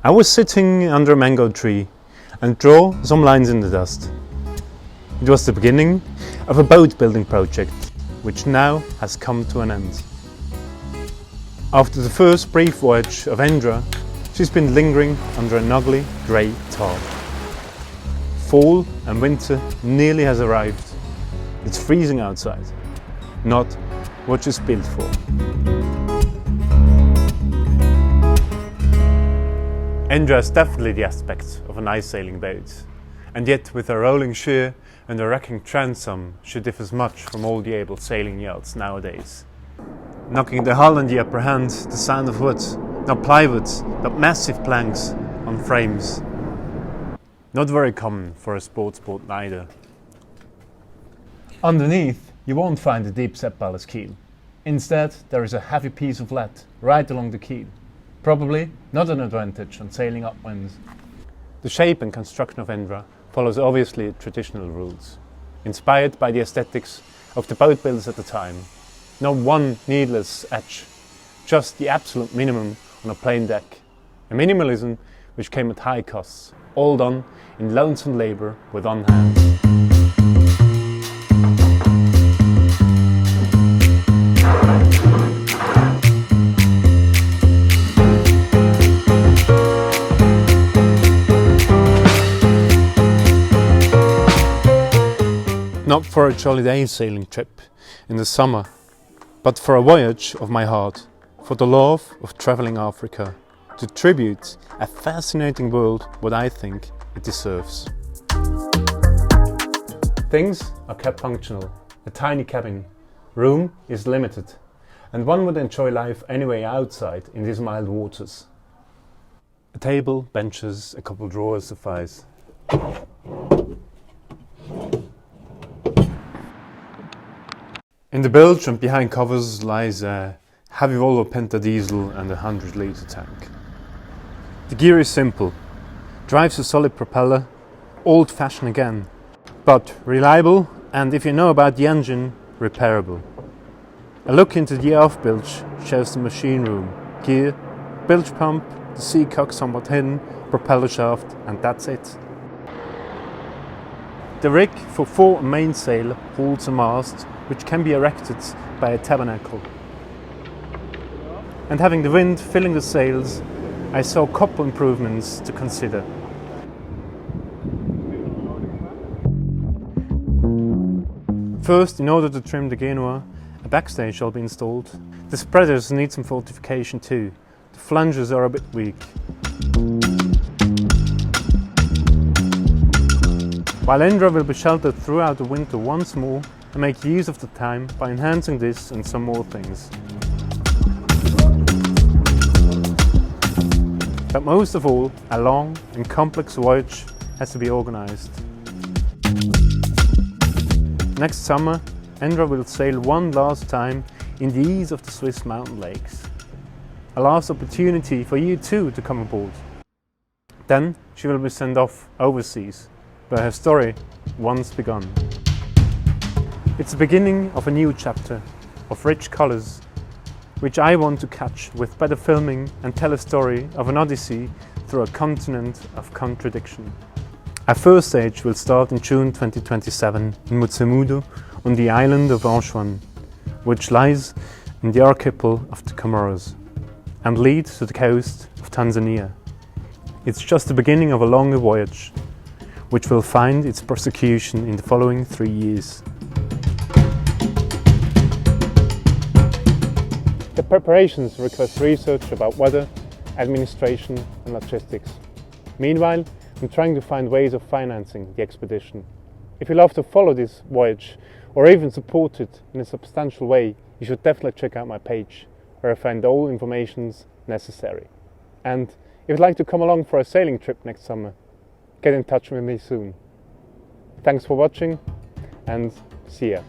I was sitting under a mango tree and draw some lines in the dust. It was the beginning of a boat building project, which now has come to an end. After the first brief voyage of Endra, she's been lingering under an ugly grey tarp. Fall and winter nearly has arrived. It's freezing outside, not what she's built for. Endra has definitely the aspects of an ice sailing boat, and yet with her rolling sheer and her racking transom she differs much from all the able sailing yachts nowadays. Knocking the hull in the upper hand, the sound of wood, not plywood, not massive planks on frames. Not very common for a sports boat neither. Underneath you won't find a deep set ballast keel. Instead there is a heavy piece of lead right along the keel. Probably not an advantage on sailing upwinds. The shape and construction of Endra follows obviously traditional rules, inspired by the aesthetics of the boat builders at the time. Not one needless edge, just the absolute minimum on a plain deck. A minimalism which came at high costs, all done in lonesome labour with on hand. Not for a jolly day sailing trip in the summer, but for a voyage of my heart, for the love of travelling Africa, to tribute a fascinating world what I think it deserves. Things are kept functional, a tiny cabin, room is limited, and one would enjoy life anyway outside in these mild waters. A table, benches, a couple drawers suffice. In the bilge and behind covers lies a heavy Volvo Penta diesel and a 100-litre tank. The gear is simple, drives a solid propeller, old-fashioned again, but reliable and, if you know about the engine, repairable. A look into the aft bilge shows the machine room, gear, bilge pump, the seacock somewhat hidden, propeller shaft, and that's it. The rig for fore and mainsail holds a mast which can be erected by a tabernacle. And having the wind filling the sails, I saw a couple improvements to consider. First, in order to trim the genoa, a backstay shall be installed. The spreaders need some fortification too. The flanges are a bit weak. While Endra will be sheltered throughout the winter once more, I make use of the time by enhancing this and some more things. But most of all, a long and complex voyage has to be organised. Next summer, Endra will sail one last time in the ease of the Swiss mountain lakes. A last opportunity for you too to come aboard. Then she will be sent off overseas, where her story once begun. It's the beginning of a new chapter, of rich colours, which I want to catch with better filming and tell a story of an odyssey through a continent of contradiction. Our first stage will start in June 2027 in Mutsemudo on the island of Anjouan, which lies in the archipel of the Comoros, and lead to the coast of Tanzania. It's just the beginning of a longer voyage, which will find its prosecution in the following 3 years. The preparations request research about weather, administration and logistics. Meanwhile, I'm trying to find ways of financing the expedition. If you love to follow this voyage or even support it in a substantial way, you should definitely check out my page, where I find all information necessary. And if you'd like to come along for a sailing trip next summer, get in touch with me soon. Thanks for watching and see ya.